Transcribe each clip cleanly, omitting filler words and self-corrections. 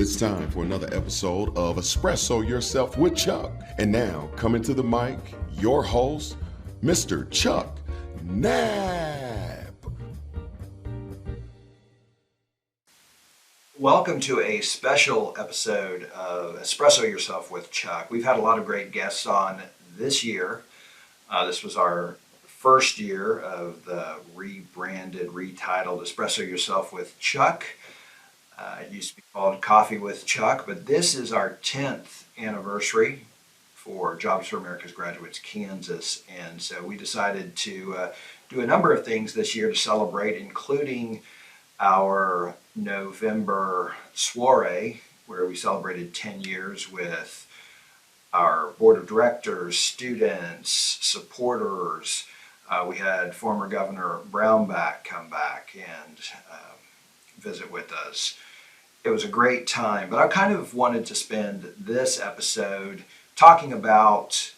It's time for another episode of Espresso Yourself with Chuck. And now, coming to the mic, your host, Mr. Chuck Knapp. Welcome to a special episode of Espresso Yourself with Chuck. We've had a lot of great guests on this year. This was our first year of the rebranded, retitled Espresso Yourself with Chuck. It used to be called Coffee with Chuck, but this is our 10th anniversary for Jobs for America's Graduates Kansas. And so we decided to do a number of things this year to celebrate, including our November soiree, where we celebrated 10 years with our board of directors, students, supporters. We had former Governor Brownback come back and visit with us. It was a great time, but I kind of wanted to spend this episode talking about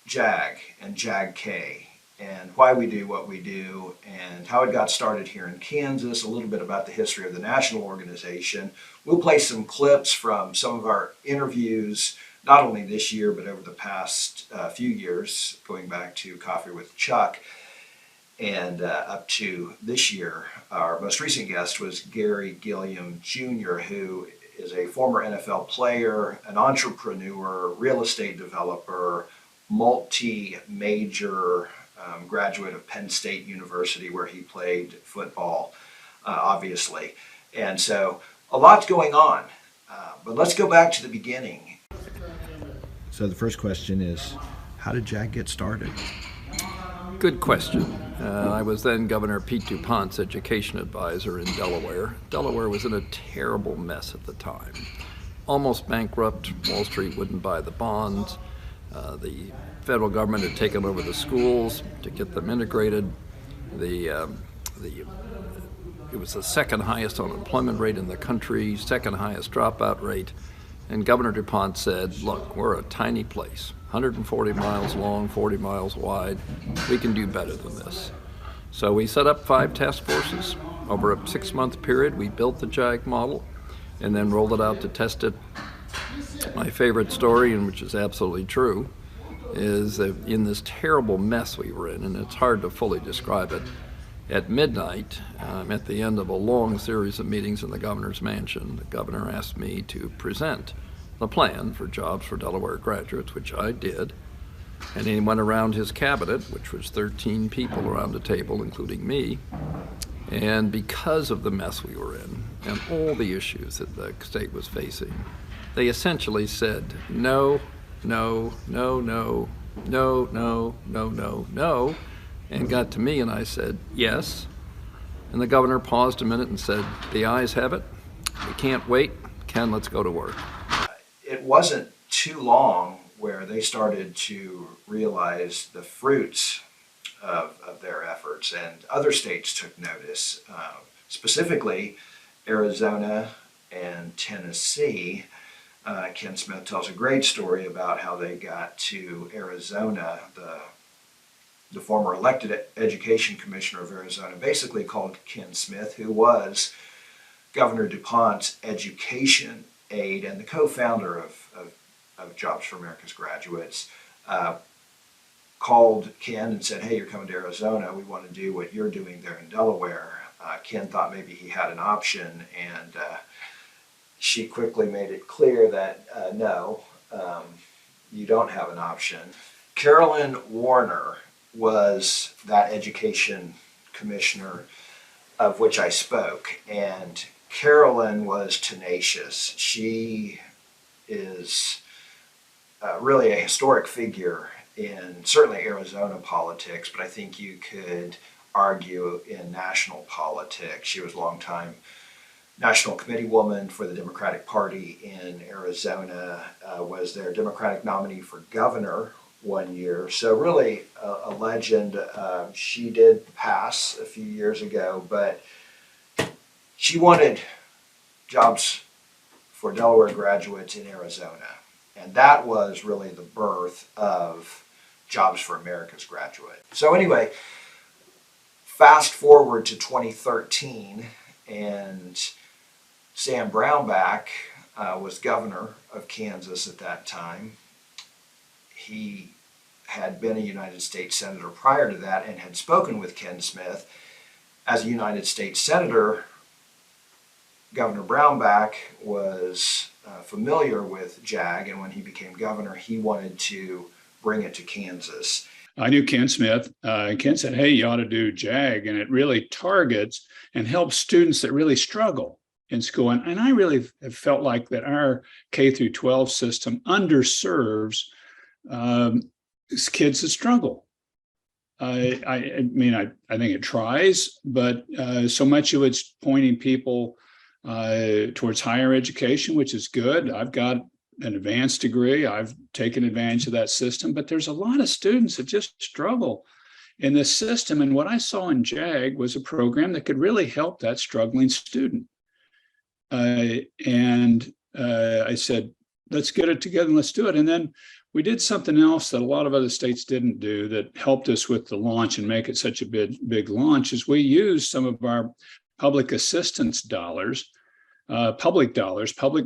JAG and JAG-K and why we do what we do and how it got started here in Kansas, a little bit about the history of the national organization. We'll play some clips from some of our interviews, not only this year, but over the past few years, going back to Coffee with Chuck. And up to this year, our most recent guest was Gary Gilliam Jr., who is a former NFL player, an entrepreneur, real estate developer, multi-major graduate of Penn State University, where he played football, obviously. And so a lot's going on, but let's go back to the beginning. So the first question is, how did JAG get started? Good question. I was then Governor Pete DuPont's education advisor in Delaware. Delaware was in a terrible mess at the time. Almost bankrupt. Wall Street wouldn't buy the bonds. The federal government had taken over the schools to get them integrated. It was the second highest unemployment rate in the country, second highest dropout rate. And Governor DuPont said, look, we're a tiny place, 140 miles long, 40 miles wide. We can do better than this. So we set up 5 task forces. Over a 6-month period, we built the JAG model and then rolled it out to test it. My favorite story, and which is absolutely true, is that in this terrible mess we were in, and it's hard to fully describe it, at midnight, at the end of a long series of meetings in the governor's mansion, the governor asked me to present the plan for Jobs for Delaware graduates, which I did. And he went around his cabinet, which was 13 people around the table, including me. And because of the mess we were in and all the issues that the state was facing, they essentially said, no, no, no, no, no, no, no, no, no, and got to me and I said, yes. And the governor paused a minute and said, the ayes have it. We can't wait. Ken, let's go to work. It wasn't too long where they started to realize the fruits of their efforts, and other states took notice, specifically Arizona and Tennessee. Ken Smith tells a great story about how they got to Arizona. The former elected education commissioner of Arizona basically called Ken Smith, who was Governor DuPont's education aide and the co-founder of Jobs for America's Graduates, called Ken and said, hey, you're coming to Arizona. We want to do what you're doing there in Delaware. Ken thought maybe he had an option, and she quickly made it clear that no, you don't have an option. Carolyn Warner was that education commissioner of which I spoke, and Carolyn was tenacious. She is really a historic figure in certainly Arizona politics, but I think you could argue in national politics. She was a longtime national committee woman for the Democratic Party in Arizona, was their Democratic nominee for governor one year. So really a legend. She did pass a few years ago, but she wanted jobs for Delaware graduates in Arizona. And that was really the birth of Jobs for America's Graduate. So anyway, fast forward to 2013, and Sam Brownback, was governor of Kansas at that time. He had been a United States Senator prior to that and had spoken with Ken Smith. As a United States Senator, Governor Brownback was familiar with JAG, and when he became governor, he wanted to bring it to Kansas. I knew Ken Smith. Ken said, hey, you ought to do JAG, and it really targets and helps students that really struggle in school. And I really have felt like that our K through 12 system underserves kids that struggle. I mean, I think it tries, but so much of it's pointing people towards higher education, which is good. I've got an advanced degree. I've taken advantage of that system, but there's a lot of students that just struggle in this system. And what I saw in JAG was a program that could really help that struggling student. I said, let's get it together and let's do it. And then we did something else that a lot of other states didn't do that helped us with the launch and make it such a big launch, is we used some of our public assistance dollars, public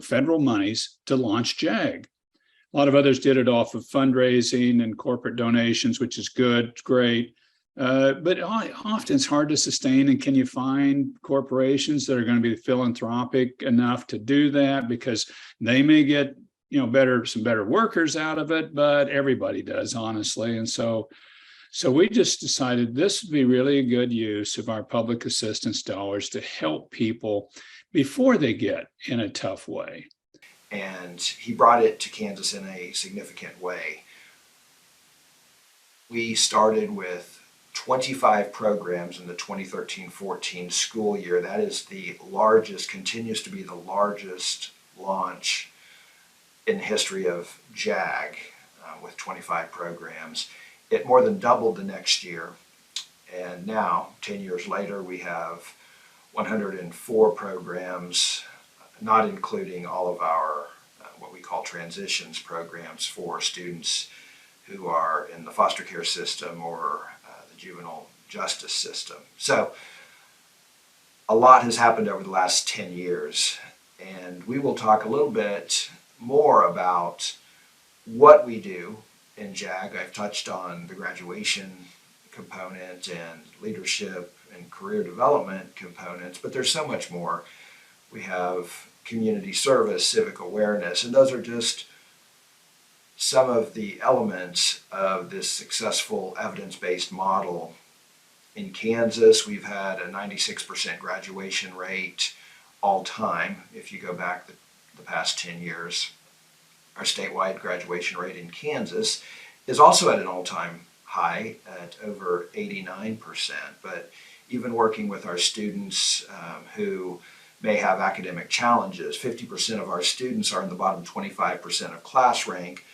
federal monies to launch JAG. A lot of others did it off of fundraising and corporate donations, which is good, great. But often it's hard to sustain. And can you find corporations that are going to be philanthropic enough to do that? Because they may get, some better workers out of it, but everybody does, honestly. And so we just decided this would be really a good use of our public assistance dollars to help people before they get in a tough way. And he brought it to Kansas in a significant way. We started with 25 programs in the 2013-14 school year. That is the largest, continues to be the largest launch in the history of JAG, with 25 programs. It more than doubled the next year. And now, 10 years later, we have 104 programs, not including all of our what we call transitions programs for students who are in the foster care system or the juvenile justice system. So a lot has happened over the last 10 years, and we will talk a little bit more about what we do in JAG. I've touched on the graduation component and leadership and career development components, but there's so much more. We have community service, civic awareness, and those are just some of the elements of this successful evidence-based model. In Kansas, we've had a 96% graduation rate all time. If you go back the past 10 years, our statewide graduation rate in Kansas is also at an all-time high at over 89%. But even working with our students who may have academic challenges, 50% of our students are in the bottom 25% of class rank.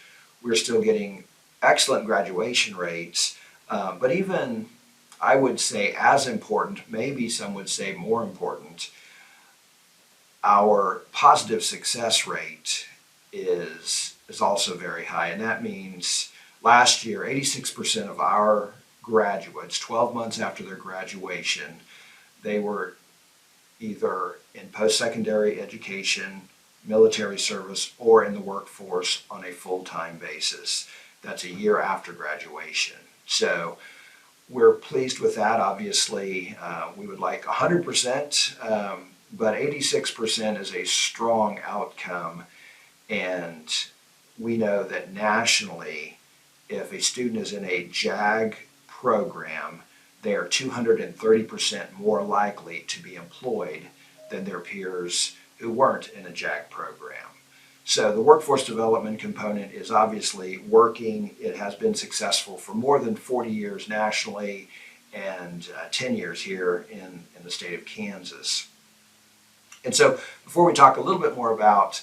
We're still getting excellent graduation rates, but even, I would say, as important, maybe some would say more important, our positive success rate is also very high. And that means last year, 86% of our graduates, 12 months after their graduation, they were either in post-secondary education, military service, or in the workforce on a full-time basis. That's a year after graduation. So we're pleased with that. Obviously, we would like 100%, but 86% is a strong outcome. And we know that nationally, if a student is in a JAG program, they are 230% more likely to be employed than their peers who weren't in a JAG program. So the workforce development component is obviously working. It has been successful for more than 40 years nationally and 10 years here in the state of Kansas. And so before we talk a little bit more about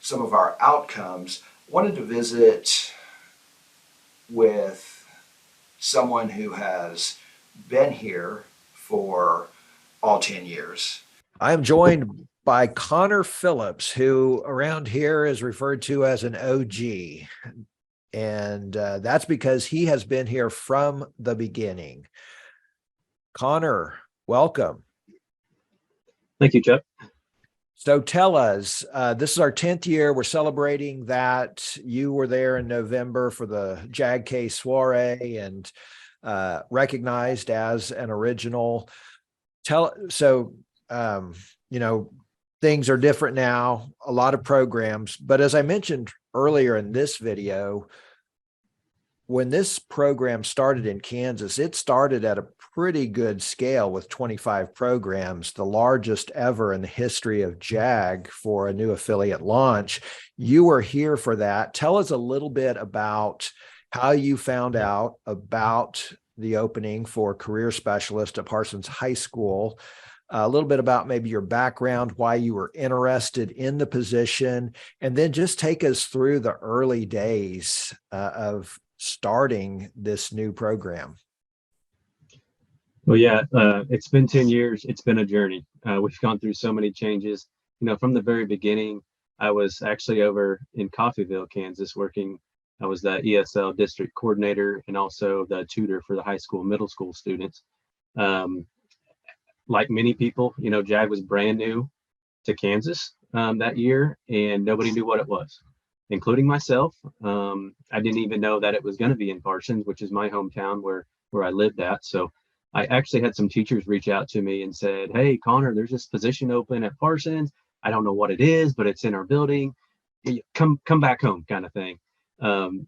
some of our outcomes, I wanted to visit with someone who has been here for all 10 years. I am joined by Connor Phillips, who around here is referred to as an OG. And that's because he has been here from the beginning. Connor, welcome. Thank you, Chuck. So tell us, this is our 10th year. We're celebrating that. You were there in November for the JAG-K soiree and recognized as an original. You know, things are different now, a lot of programs, but as I mentioned earlier in this video, when this program started in Kansas, it started at a pretty good scale with 25 programs, the largest ever in the history of JAG for a new affiliate launch. You were here for that. Tell us a little bit about how you found out about the opening for career specialist at Parsons High School, a little bit about maybe your background, why you were interested in the position, and then just take us through the early days of starting this new program. Well, yeah, it's been 10 years. It's been a journey. We've gone through so many changes. You know, from the very beginning, I was actually over in Coffeyville, Kansas, working. I was the ESL district coordinator and also the tutor for the high school, middle school students. Like many people, you know, JAG was brand new to Kansas that year, and nobody knew what it was, including myself. I didn't even know that it was going to be in Parsons, which is my hometown where I lived at. So I actually had some teachers reach out to me and said, "Hey, Connor, there's this position open at Parsons. I don't know what it is, but it's in our building. Come back home," kind of thing.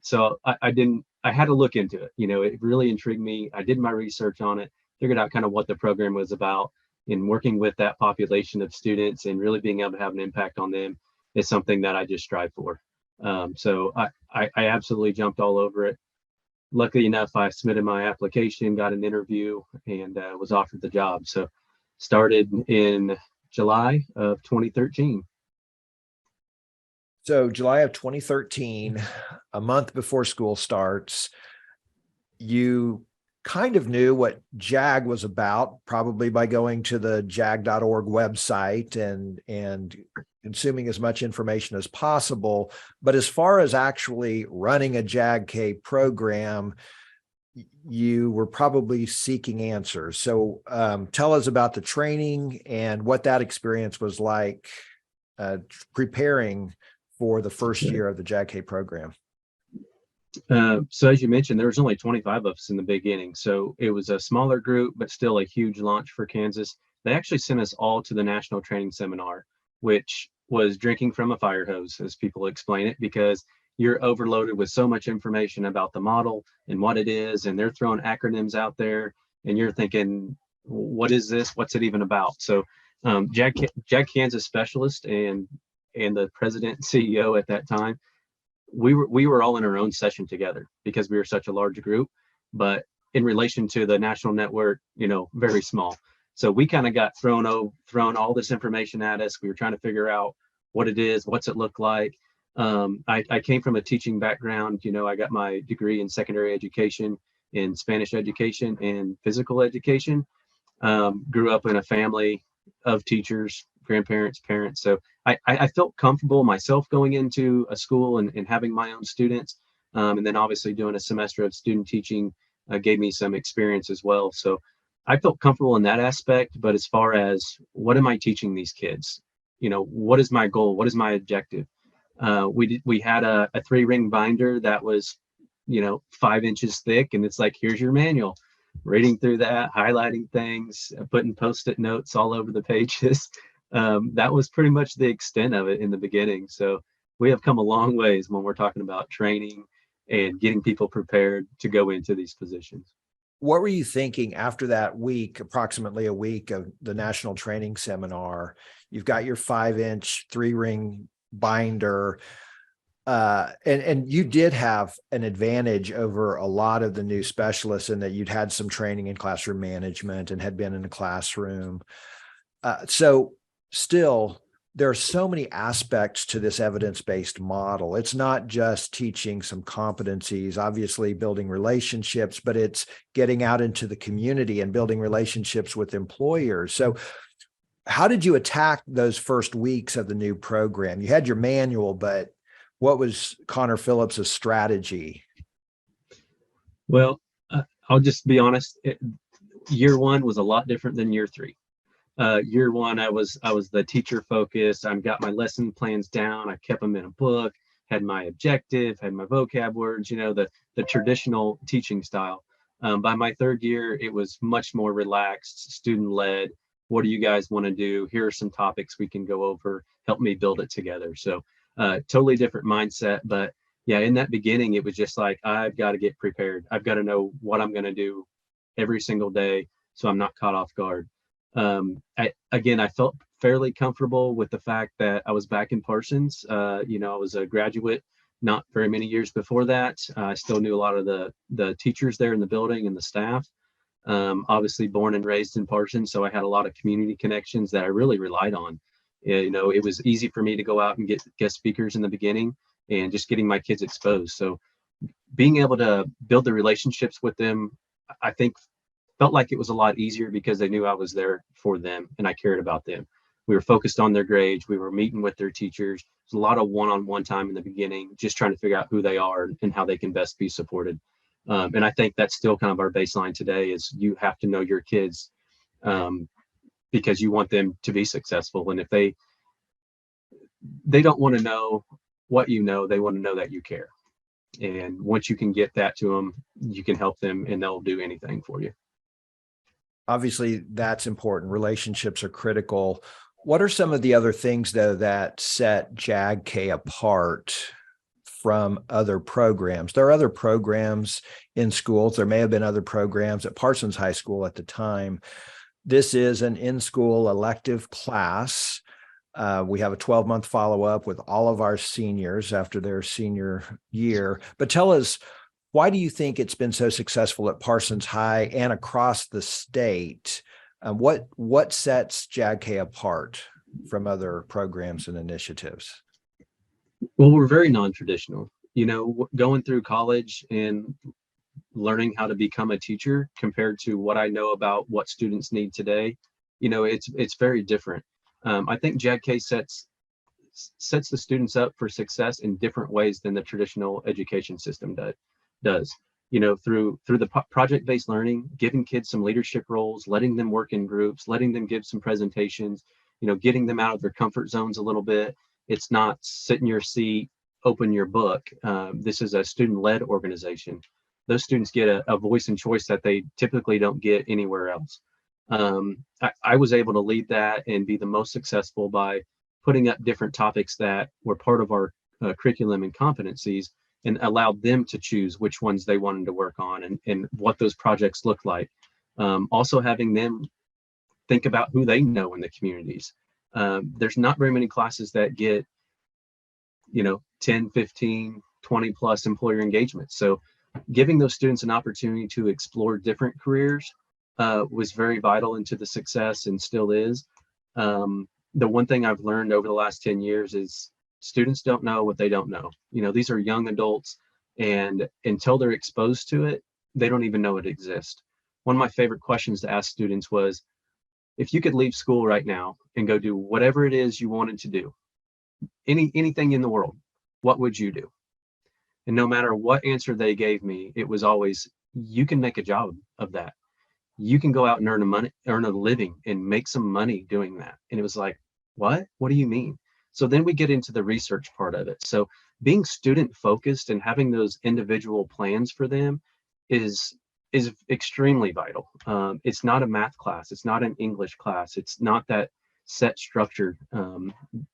So I had to look into it. You know, it really intrigued me. I did my research on it, figured out kind of what the program was about, and working with that population of students and really being able to have an impact on them is something that I just strive for. So I absolutely jumped all over it. Luckily enough, I submitted my application, got an interview, and was offered the job. So started in July of 2013. So July of 2013, a month before school starts, you kind of knew what JAG was about, probably by going to the jag.org website and consuming as much information as possible. But as far as actually running a JAG-K program, you were probably seeking answers. So tell us about the training and what that experience was like preparing for the first year of the JAG-K program. So as you mentioned, there was only 25 of us in the beginning. So it was a smaller group, but still a huge launch for Kansas. They actually sent us all to the National Training Seminar, which was drinking from a fire hose, as people explain it, because you're overloaded with so much information about the model and what it is, and they're throwing acronyms out there, and you're thinking, what is this? What's it even about? So JAG Kansas specialist and the president and CEO at that time, we were all in our own session together because we were such a large group, but in relation to the national network, you know, very small. So we kind of got thrown all this information at us. We were trying to figure out what it is, what's it look like. I came from a teaching background. You know, I got my degree in secondary education, in Spanish education and physical education. Grew up in a family of teachers, grandparents, parents. So I felt comfortable myself going into a school and having my own students. And then obviously doing a semester of student teaching gave me some experience as well. So I felt comfortable in that aspect. But as far as what am I teaching these kids? You know, what is my goal? What is my objective? We had a 3-ring binder that was, you know, 5 inches thick. And it's like, here's your manual. Reading through that, highlighting things, putting Post-it notes all over the pages. That was pretty much the extent of it in the beginning. So we have come a long ways when we're talking about training and getting people prepared to go into these positions. What were you thinking after that week, approximately a week of the National Training Seminar? You've got your 5-inch 3-ring binder. And you did have an advantage over a lot of the new specialists in that you'd had some training in classroom management and had been in a classroom. So still, there are so many aspects to this evidence-based model. It's not just teaching some competencies, obviously building relationships, but it's getting out into the community and building relationships with employers. So how did you attack those first weeks of the new program? You had your manual, but what was Connor Phillips's strategy? Well, I'll just be honest. Year 1 was a lot different than year 3. Year one, I was the teacher focused. I got my lesson plans down. I kept them in a book, had my objective, had my vocab words, the traditional teaching style. By my third year, it was much more relaxed, student led. What do you guys want to do? Here are some topics we can go over. Help me build it together. So totally different mindset. But yeah, in that beginning, it was just like, I've got to get prepared. I've got to know what I'm going to do every single day so I'm not caught off guard. I felt fairly comfortable with the fact that I was back in Parsons. I was a graduate not very many years before that. I still knew a lot of the teachers there in the building and the staff. Obviously born and raised in Parsons, so I had a lot of community connections that I really relied on. It was easy for me to go out and get guest speakers in the beginning and just getting my kids exposed. So being able to build the relationships with them, I think felt like it was a lot easier because they knew I was there for them and I cared about them. We were focused on their grades. We were meeting with their teachers. There's a lot of one-on-one time in the beginning, just trying to figure out who they are and how they can best be supported. And I think that's still kind of our baseline today is you have to know your kids because you want them to be successful. And if they don't want to know what you know, they want to know that you care. And once you can get that to them, you can help them and they'll do anything for you. Obviously, that's important. Relationships are critical. What are some of the other things, though, that set JAG-K apart from other programs? There are other programs in schools. There may have been other programs at Parsons High School at the time. This is an in-school elective class. We have a 12-month follow-up with all of our seniors after their senior year. But tell us, why do you think it's been so successful at Parsons High and across the state? What sets JAG-K apart from other programs and initiatives? Well, we're very non-traditional. Going through college and learning how to become a teacher compared to what I know about what students need today, it's very different. I think JAG-K sets the students up for success in different ways than the traditional education system does. Through the project-based learning, giving kids some leadership roles, letting them work in groups, letting them give some presentations, getting them out of their comfort zones a little bit. It's not sit in your seat, open your book. This is a student-led organization. Those students get a voice and choice that they typically don't get anywhere else. I was able to lead that and be the most successful by putting up different topics that were part of our curriculum and competencies, and allowed them to choose which ones they wanted to work on and what those projects look like. Also having them think about who they know in the communities. There's not very many classes that get, 10, 15, 20 plus employer engagement. So giving those students an opportunity to explore different careers was very vital into the success and still is. The one thing I've learned over the last 10 years is students don't know what they don't know. These are young adults, and until they're exposed to it, they don't even know it exists. One of my favorite questions to ask students was, if you could leave school right now and go do whatever it is you wanted to do, anything in the world, what would you do? And no matter what answer they gave me, it was always, you can make a job of that. You can go out and earn a living and make some money doing that. And it was like, what do you mean? So then we get into the research part of it. So being student focused and having those individual plans for them is extremely vital. It's not a math class. It's not an English class. It's not that set structure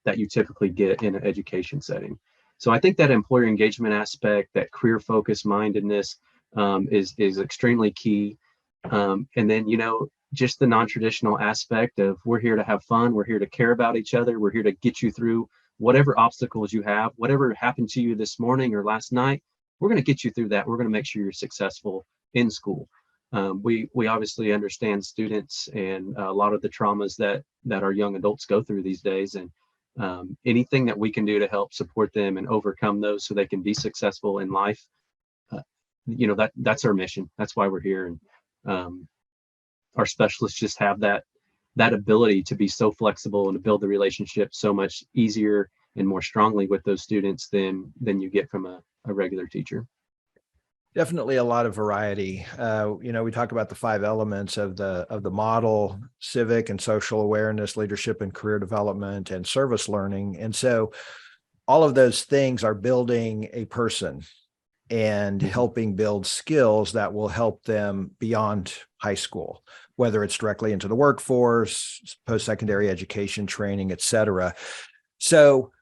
that you typically get in an education setting. So I think that employer engagement aspect, that career focus mindedness is extremely key. And then, just the non-traditional aspect of we're here to have fun. We're here to care about each other. We're here to get you through whatever obstacles you have, whatever happened to you this morning or last night. We're going to get you through that. We're going to make sure you're successful in school. We obviously understand students and a lot of the traumas that our young adults go through these days, and anything that we can do to help support them and overcome those so they can be successful in life. That's our mission. That's why we're here. And our specialists just have that ability to be so flexible and to build the relationship so much easier and more strongly with those students than you get from a regular teacher. Definitely a lot of variety. We talk about the 5 elements of the model: civic and social awareness, leadership and career development, and service learning. And so all of those things are building a person and helping build skills that will help them beyond high school, whether it's directly into the workforce, post-secondary education, training, et cetera. So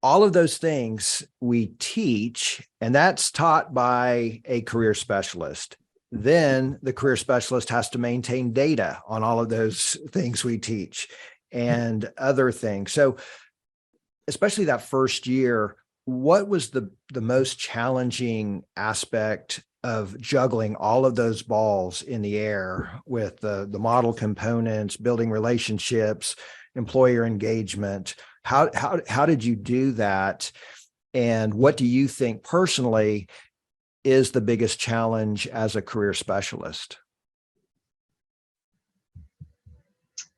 all of those things we teach, and that's taught by a career specialist. Then the career specialist has to maintain data on all of those things we teach and other things. So especially that first year, what was the most challenging aspect of juggling all of those balls in the air with the model components, building relationships, employer engagement? How did you do that? And what do you think personally is the biggest challenge as a career specialist?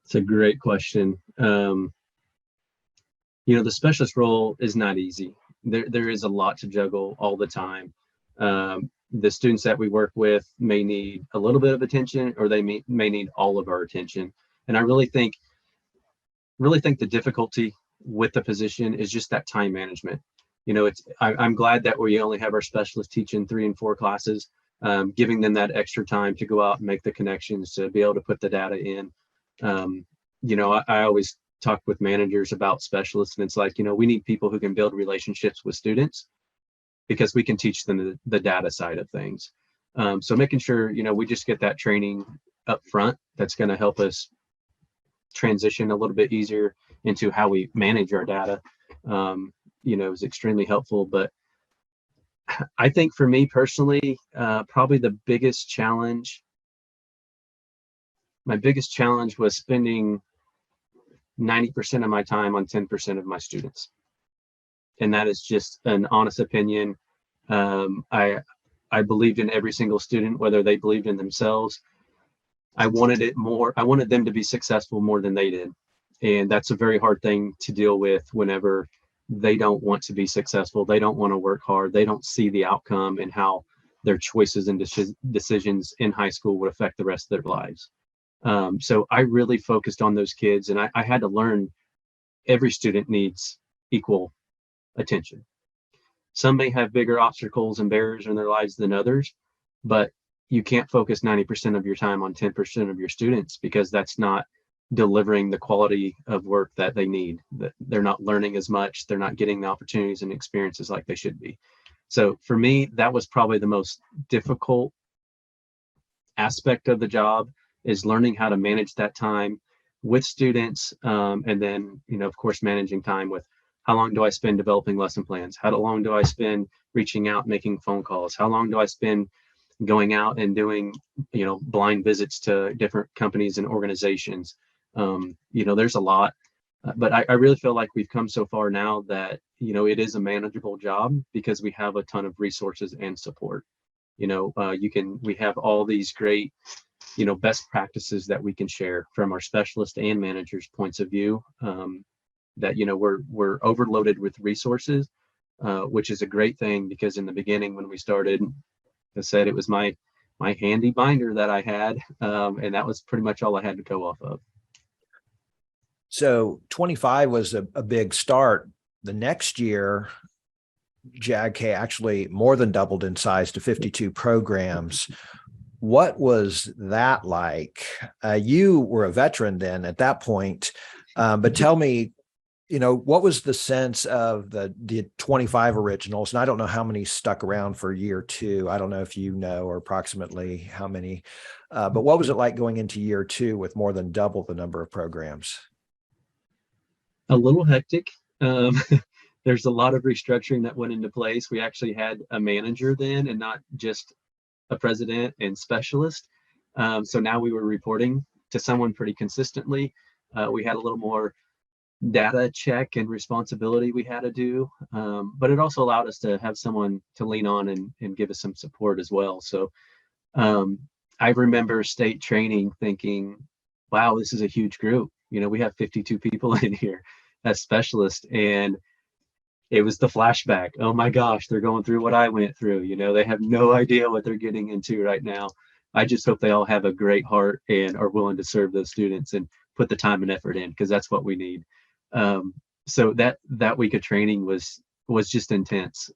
It's a great question. The specialist role is not easy. There is a lot to juggle all the time. The students that we work with may need a little bit of attention, or they may need all of our attention. And I really think the difficulty with the position is just that time management. I'm glad that we only have our specialists teaching 3 and 4 classes, giving them that extra time to go out and make the connections, to be able to put the data in. I always talk with managers about specialists, and it's like, we need people who can build relationships with students, because we can teach them the data side of things. So making sure, we just get that training up front, that's going to help us transition a little bit easier into how we manage our data, is extremely helpful. But I think for me personally, probably my biggest challenge was spending 90% of my time on 10% of my students. And that is just an honest opinion. I believed in every single student, whether they believed in themselves. I wanted them to be successful more than they did. And that's a very hard thing to deal with whenever they don't want to be successful. They don't want to work hard. They don't see the outcome and how their choices and decisions in high school would affect the rest of their lives. So I really focused on those kids, and I had to learn every student needs equal attention. Some may have bigger obstacles and barriers in their lives than others, but you can't focus 90% of your time on 10% of your students, because that's not delivering the quality of work that they need. That they're not learning as much, they're not getting the opportunities and experiences like they should be. So for me, that was probably the most difficult aspect of the job, is learning how to manage that time with students, and then, of course, managing time with how long do I spend developing lesson plans? How long do I spend reaching out, making phone calls? How long do I spend going out and doing, blind visits to different companies and organizations? There's a lot, but I really feel like we've come so far now that, it is a manageable job, because we have a ton of resources and support. We have all these great, best practices that we can share from our specialist and managers' points of view, that, we're overloaded with resources, which is a great thing, because in the beginning, when we started, I said it was my handy binder that I had, and that was pretty much all I had to go off of. So 25 was a big start. The next year, JAG-K actually more than doubled in size to 52 programs. What was that like? You were a veteran then at that point, but tell me, what was the sense of the 25 originals? And I don't know how many stuck around for year 2. I don't know if you know, or approximately how many, but what was it like going into year 2 with more than double the number of programs? A little hectic. There's a lot of restructuring that went into place. We actually had a manager then, and not just a president and specialist. So now we were reporting to someone pretty consistently. We had a little more data check and responsibility we had to do, but it also allowed us to have someone to lean on and give us some support as well. So I remember state training thinking, wow, this is a huge group. We have 52 people in here as specialists, and it was the flashback. Oh my gosh, they're going through what I went through. You know, they have no idea what they're getting into right now. I just hope they all have a great heart and are willing to serve those students and put the time and effort in, because that's what we need. So that week of training was just intense.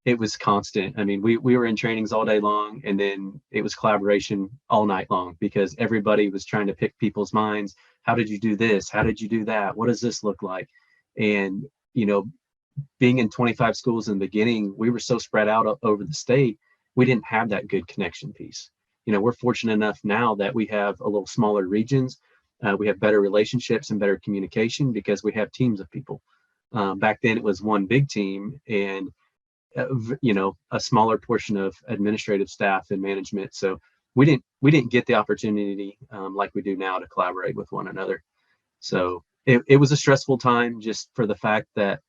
It was constant. I mean, we were in trainings all day long, and then it was collaboration all night long, because everybody was trying to pick people's minds. How did you do this? How did you do that? What does this look like? And, you know, being in 25 schools in the beginning, we were so spread out over the state, we didn't have that good connection piece. You know, we're fortunate enough now that we have a little smaller regions. We have better relationships and better communication because we have teams of people. Back then it was one big team, and you know, a smaller portion of administrative staff and management. So we didn't get the opportunity like we do now to collaborate with one another. So it was a stressful time, just for the fact that,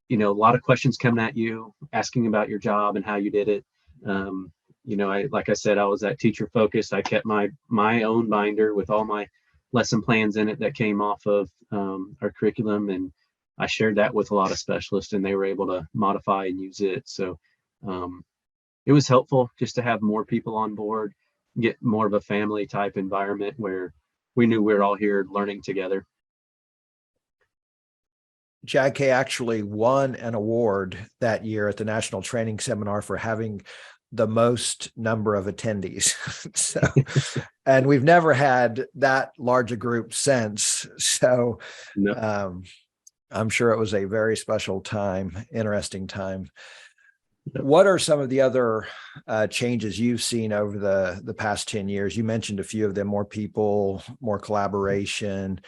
you know, a lot of questions coming at you, asking about your job and how you did it. You know, like I said, I was that teacher focused. I kept my own binder with all my lesson plans in it that came off of our curriculum, and I shared that with a lot of specialists, and they were able to modify and use it. So it was helpful just to have more people on board, get more of a family type environment where we knew we were all here learning together. JAG-K actually won an award that year at the National Training Seminar for having the most number of attendees. So, and we've never had that large a group since. So No. I'm sure it was a very special time, interesting time. What are some of the other changes you've seen over the past 10 years? You mentioned a few of them: more people, more collaboration.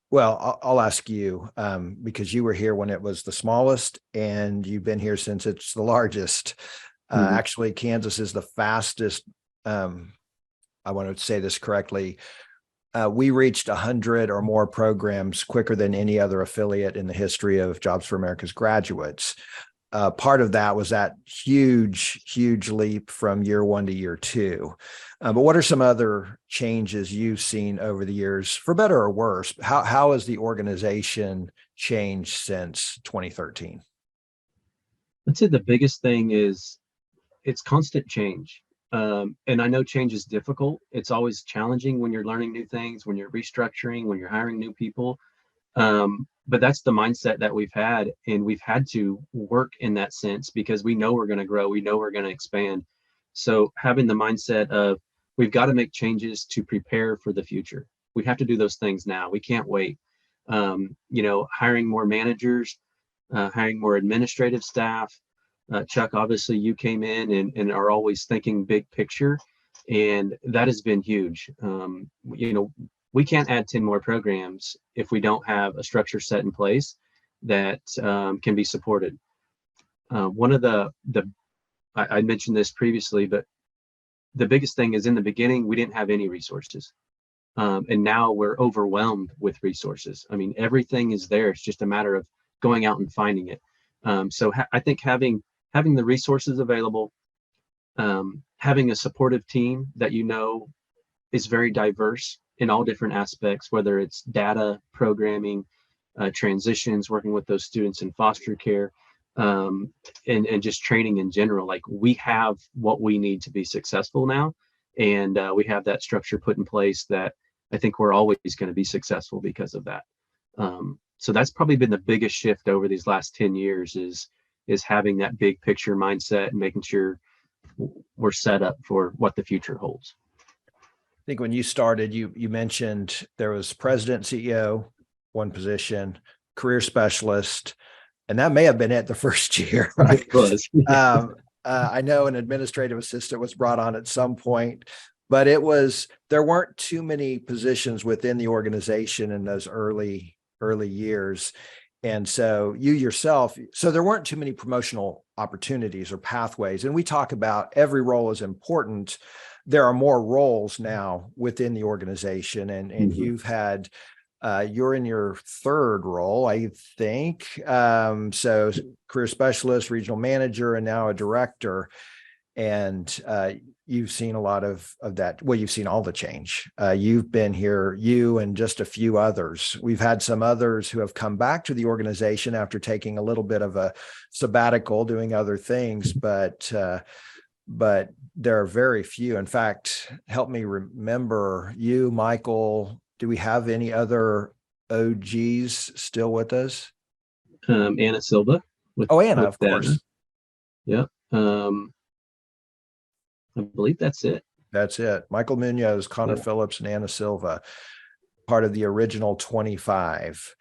Well, I'll ask you, because you were here when it was the smallest, and you've been here since it's the largest. Actually, Kansas is the fastest. I want to say this correctly. We reached 100 or more programs quicker than any other affiliate in the history of Jobs for America's graduates. Part of that was that huge leap from year one to year two. But what are some other changes you've seen over the years, for better or worse? How has the organization changed since 2013? I'd say the biggest thing is it's constant change. And I know change is difficult. It's always challenging when you're learning new things, when you're restructuring, when you're hiring new people. But that's the mindset that we've had, and we've had to work in that sense because we know we're going to grow. We know we're going to expand. So having the mindset of we've got to make changes to prepare for the future. We have to do those things now. We can't wait. You know, hiring more managers, hiring more administrative staff. Chuck, obviously you came in and are always thinking big picture, and that has been huge. You know, we can't add 10 more programs if we don't have a structure set in place that can be supported. One of I mentioned this previously, but the biggest thing is in the beginning, we didn't have any resources. And now we're overwhelmed with resources. I mean, everything is there. It's just a matter of going out and finding it. So I think having the resources available, having a supportive team that you know is very diverse in all different aspects, whether it's data, programming, transitions, working with those students in foster care, and just training in general. Like, we have what we need to be successful now, and we have that structure put in place that I think we're always going to be successful because of that. So that's probably been the biggest shift over these last 10 years is having that big picture mindset and making sure we're set up for what the future holds. I think when you started, you mentioned there was president, CEO, one position, career specialist, and that may have been it the first year. Right? It was. I know an administrative assistant was brought on at some point, but there weren't too many positions within the organization in those early years. And so so there weren't too many promotional opportunities or pathways. And we talk about every role is important. There are more roles now within the organization, and you've had, you're in your third role, I think. So career specialist, regional manager, and now a director. And you've seen a lot of that. Well, you've seen all the change. You've been here, you and just a few others. We've had some others who have come back to the organization after taking a little bit of a sabbatical, doing other things, but there are very few. In fact, help me remember, you, Michael, do we have any other OGs still with us? Anna Silva. Anna, of course. Yeah. I believe that's it. That's it. Michael Munoz, Connor Yeah. Phillips, and Anna Silva, part of the original 25.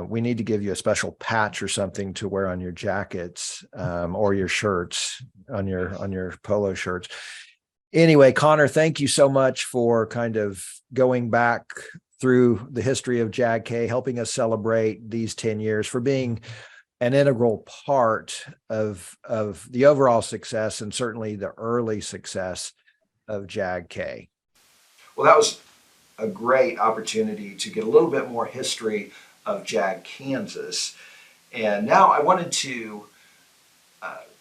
We need to give you a special patch or something to wear on your jackets, or your shirts, on your polo shirts. Anyway, Connor, thank you so much for kind of going back through the history of JAG-K, helping us celebrate these 10 years, for being an integral part of the overall success, and certainly the early success of JAG-K. Well, that was a great opportunity to get a little bit more history of JAG Kansas. And now I wanted to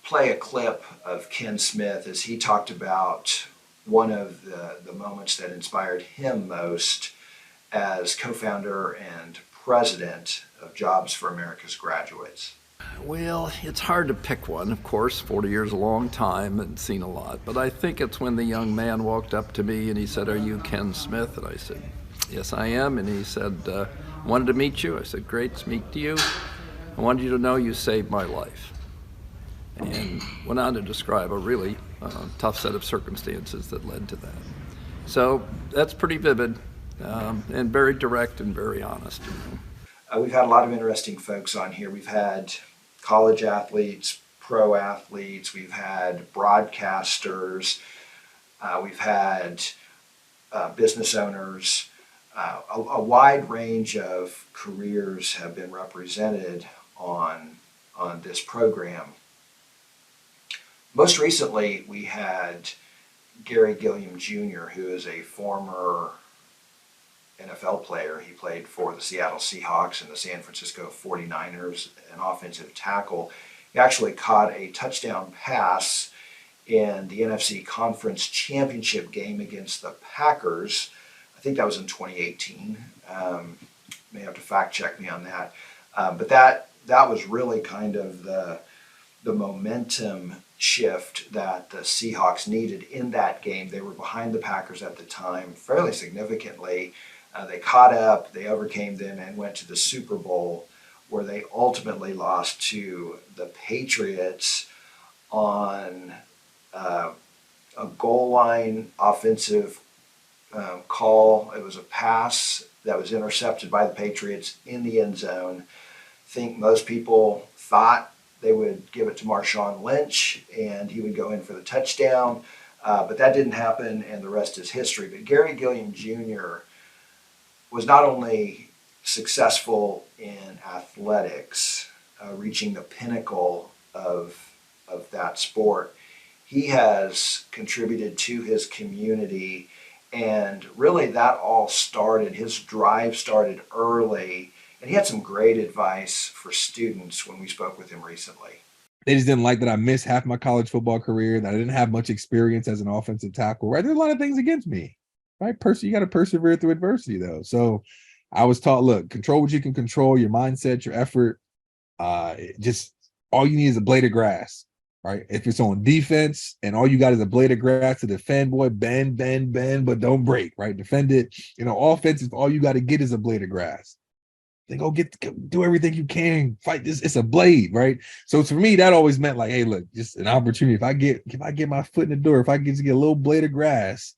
play a clip of Ken Smith as he talked about one of the moments that inspired him most as co-founder and president of Jobs for America's Graduates. Well, it's hard to pick one. Of course, 40 years is a long time and seen a lot. But I think it's when the young man walked up to me and he said, "Are you Ken Smith?" And I said, "Yes, I am." And he said, "Wanted to meet you." I said, "Great to meet you. I wanted you to know you saved my life." And went on to describe a really tough set of circumstances that led to that. So that's pretty vivid and very direct and very honest. You know. We've had a lot of interesting folks on here. We've had college athletes, pro athletes, we've had broadcasters, we've had business owners. A wide range of careers have been represented on this program. Most recently, we had Gary Gilliam Jr., who is a former NFL player. He played for the Seattle Seahawks and the San Francisco 49ers, an offensive tackle. He actually caught a touchdown pass in the NFC Conference Championship game against the Packers. I think that was in 2018. May have to fact check me on that. But that was really kind of the momentum shift that the Seahawks needed in that game. They were behind the Packers at the time fairly significantly. They caught up, they overcame them, and went to the Super Bowl, where they ultimately lost to the Patriots on a goal line offensive call. It was a pass that was intercepted by the Patriots in the end zone. I think most people thought they would give it to Marshawn Lynch and he would go in for the touchdown, but that didn't happen, and the rest is history. But Gary Gilliam Jr. was not only successful in athletics, reaching the pinnacle of that sport, he has contributed to his community, and really that all started, his drive started early, and he had some great advice for students when we spoke with him recently. They just didn't like that I missed half my college football career, that I didn't have much experience as an offensive tackle, right? There's a lot of things against me, right? You got to persevere through adversity, though. So I was taught, look, control what you can control, your mindset, your effort. Just all you need is a blade of grass, right? If it's on defense and all you got is a blade of grass to defend, boy, bend, but don't break, right? Defend it. Offense, if all you got to get is a blade of grass, then go do everything you can. Fight this. It's a blade, right? So for me, that always meant like, hey, look, just an opportunity. If I get my foot in the door, if I get to get a little blade of grass,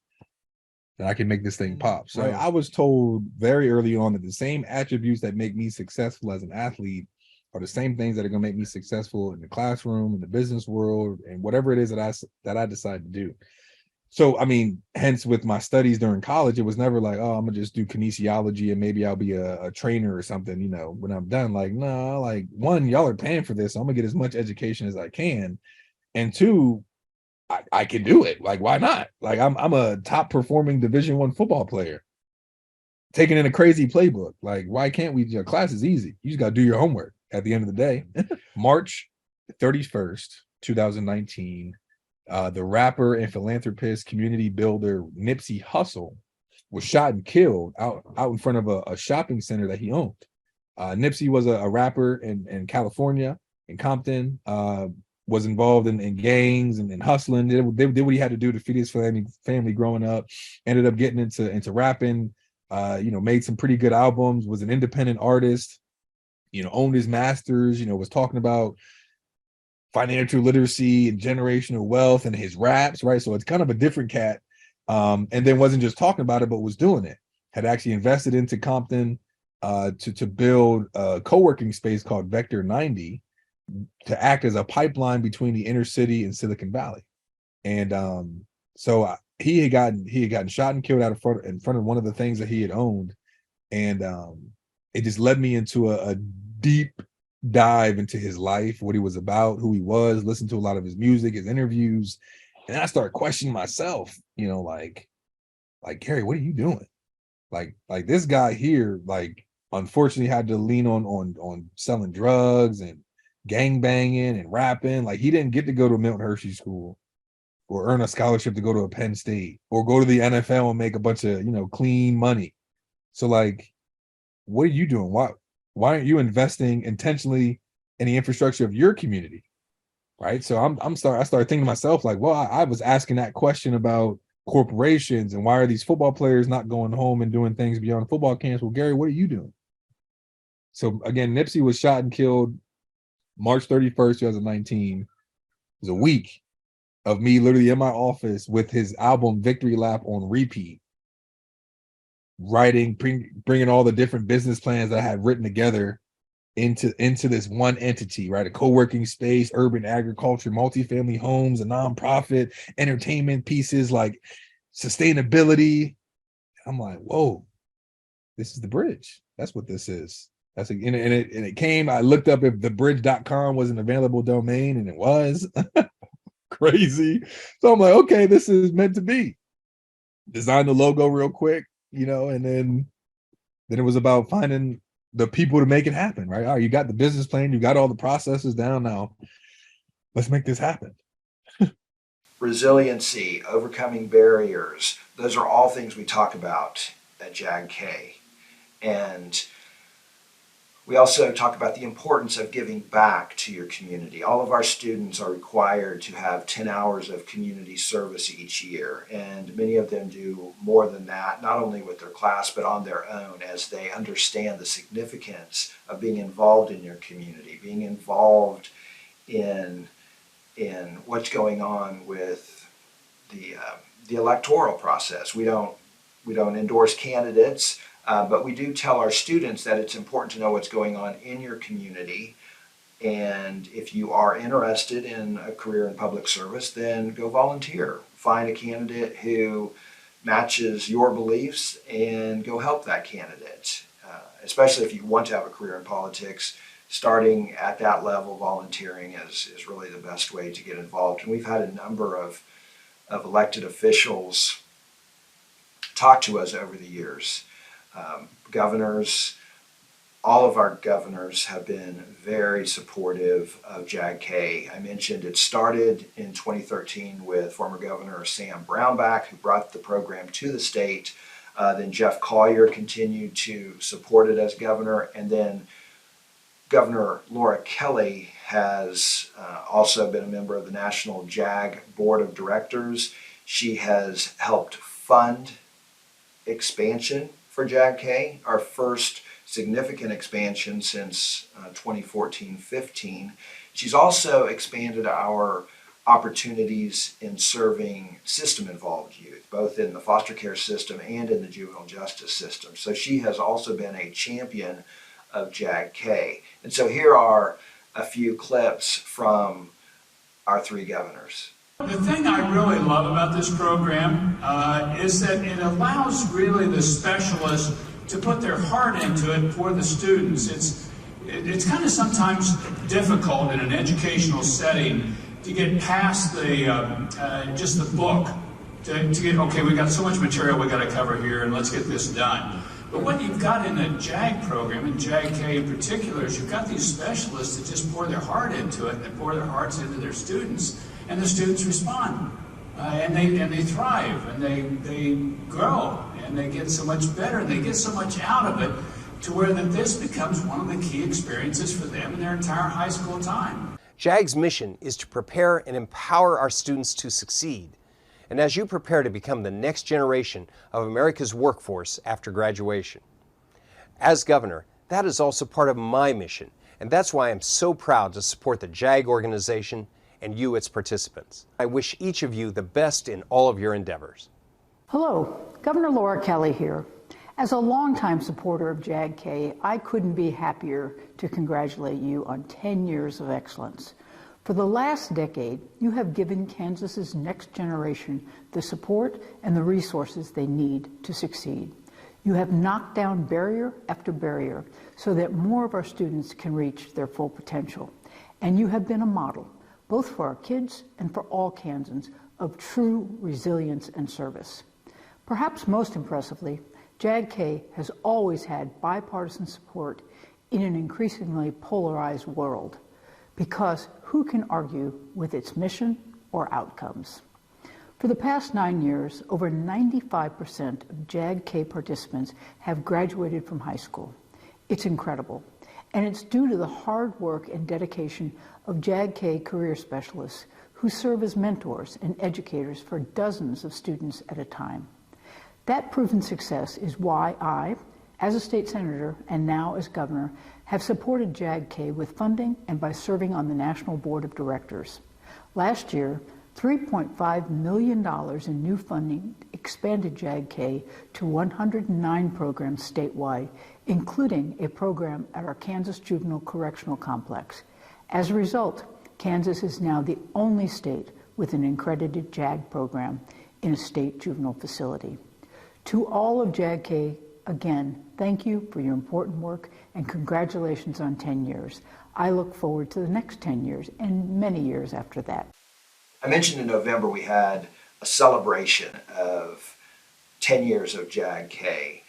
then I can make this thing pop. So I was told very early on that the same attributes that make me successful as an athlete are the same things that are going to make me successful in the classroom, in the business world, and whatever it is that I decide to do. So, I mean, hence with my studies during college, it was never like, oh, I'm gonna just do kinesiology and maybe I'll be a trainer or something, when I'm done. Like, no, like, one, y'all are paying for this, so I'm gonna get as much education as I can. And two, I can do it. Like, why not? Like, I'm a top performing Division I football player, taking in a crazy playbook. Like, why can't we? Your class is easy. You just gotta do your homework at the end of the day. March 31st, 2019. The rapper and philanthropist, community builder Nipsey Hussle was shot and killed out in front of a shopping center that he owned. Nipsey was a rapper in California, in Compton, was involved in gangs and hustling, did what he had to do to feed his family growing up, ended up getting into rapping, made some pretty good albums, was an independent artist, owned his masters, was talking about financial literacy and generational wealth and his raps, right? So it's kind of a different cat. And then wasn't just talking about it, but was doing it. Had actually invested into Compton to build a co-working space called Vector 90 to act as a pipeline between the inner city and Silicon Valley. And so he had gotten shot and killed in front of one of the things that he had owned. And it just led me into a deep dive into his life, what he was about, who he was, listened to a lot of his music, his interviews. And I started questioning myself, like Gary, what are you doing? Like this guy here, unfortunately had to lean on selling drugs and gang banging and rapping. Like he didn't get to go to a Milton Hershey school or earn a scholarship to go to a Penn State or go to the NFL and make a bunch of, clean money. So what are you doing? Why aren't you investing intentionally in the infrastructure of your community? Right. So I started thinking to myself, I was asking that question about corporations and why are these football players not going home and doing things beyond football camps? Well, Gary, what are you doing? So again, Nipsey was shot and killed March 31st, 2019. It was a week of me literally in my office with his album Victory Lap on repeat, writing, bringing all the different business plans that I had written together into this one entity, right? A co-working space, urban agriculture, multifamily homes, a nonprofit, entertainment pieces, like sustainability. I'm like, whoa, this is the bridge. That's what this is. And it came, I looked up if thebridge.com was an available domain, and it was. Crazy. So I'm like, okay, this is meant to be. Designed the logo real quick, and then it was about finding the people to make it happen, right? All right, you got the business plan, you got all the processes down now. Let's make this happen. Resiliency, overcoming barriers, those are all things we talk about at JAG-K. And we also talk about the importance of giving back to your community. All of our students are required to have 10 hours of community service each year, and many of them do more than that, not only with their class, but on their own as they understand the significance of being involved in your community, being involved in what's going on with the electoral process. We don't endorse candidates, but we do tell our students that it's important to know what's going on in your community. And if you are interested in a career in public service, then go volunteer. Find a candidate who matches your beliefs and go help that candidate. Especially if you want to have a career in politics, starting at that level, volunteering is really the best way to get involved. And we've had a number of elected officials talk to us over the years. Governors, all of our governors have been very supportive of JAG-K. I mentioned it started in 2013 with former Governor Sam Brownback, who brought the program to the state. Then Jeff Colyer continued to support it as governor. And then Governor Laura Kelly has also been a member of the National JAG Board of Directors. She has helped fund expansion for JAG-K, our first significant expansion since 2014-15. She's also expanded our opportunities in serving system-involved youth, both in the foster care system and in the juvenile justice system. So she has also been a champion of JAG-K. And so here are a few clips from our three governors. The thing I really love about this program is that it allows really the specialists to put their heart into it for the students. It's kind of sometimes difficult in an educational setting to get past the just the book, to get, okay, we got so much material we got to cover here and let's get this done. But what you've got in the JAG program, and JAG-K in particular, is you've got these specialists that just pour their heart into it, and pour their hearts into their students. and the students respond. And they thrive, and they grow, and they get so much better, and they get so much out of it, to where that this becomes one of the key experiences for them in their entire high school time. JAG's mission is to prepare and empower our students to succeed. And as you prepare to become the next generation of America's workforce after graduation. As governor, that is also part of my mission, and that's why I'm so proud to support the JAG organization and you, its participants. I wish each of you the best in all of your endeavors. Hello, Governor Laura Kelly here. As a longtime supporter of JAG-K, I couldn't be happier to congratulate you on 10 years of excellence. For the last decade, you have given Kansas's next generation the support and the resources they need to succeed. You have knocked down barrier after barrier so that more of our students can reach their full potential. And you have been a model, both for our kids and for all Kansans, of true resilience and service. Perhaps most impressively, JAG-K has always had bipartisan support in an increasingly polarized world, because who can argue with its mission or outcomes? For the past 9 years, over 95% of JAG-K participants have graduated from high school. It's incredible, and it's due to the hard work and dedication of JAG-K career specialists who serve as mentors and educators for dozens of students at a time. That proven success is why I, as a state senator and now as governor, have supported JAG-K with funding and by serving on the National Board of Directors. Last year, $3.5 million in new funding expanded JAG-K to 109 programs statewide, including a program at our Kansas Juvenile Correctional Complex. As a result, Kansas is now the only state with an accredited JAG program in a state juvenile facility. To all of JAG-K, again, thank you for your important work and congratulations on 10 years. I look forward to the next 10 years and many years after that. I mentioned in November we had a celebration of 10 years of JAG-K.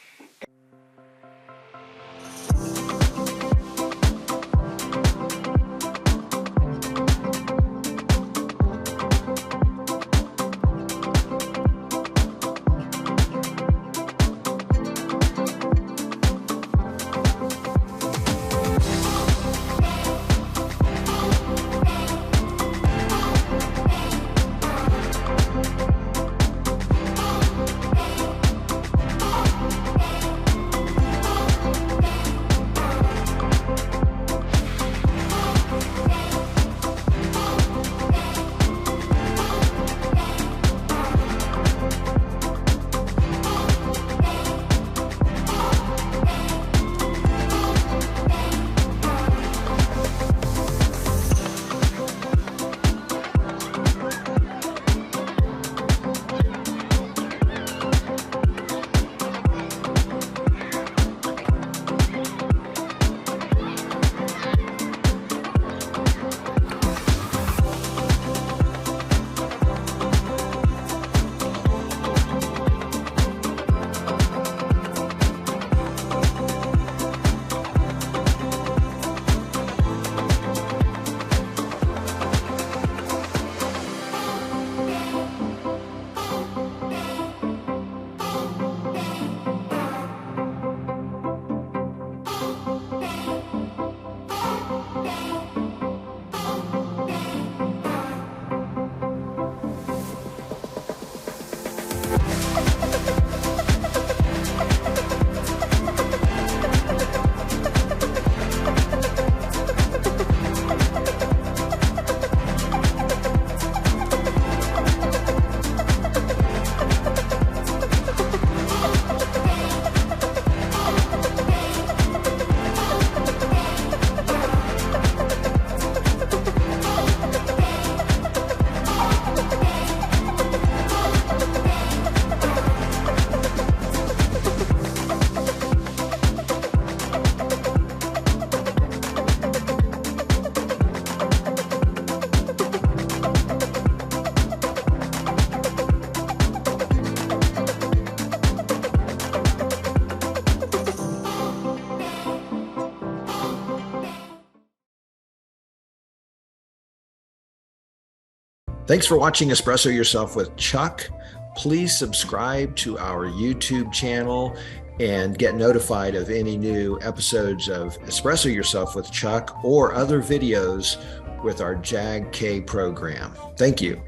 Thanks for watching Espresso Yourself with Chuck. Please subscribe to our YouTube channel and get notified of any new episodes of Espresso Yourself with Chuck or other videos with our JAG-K program. Thank you.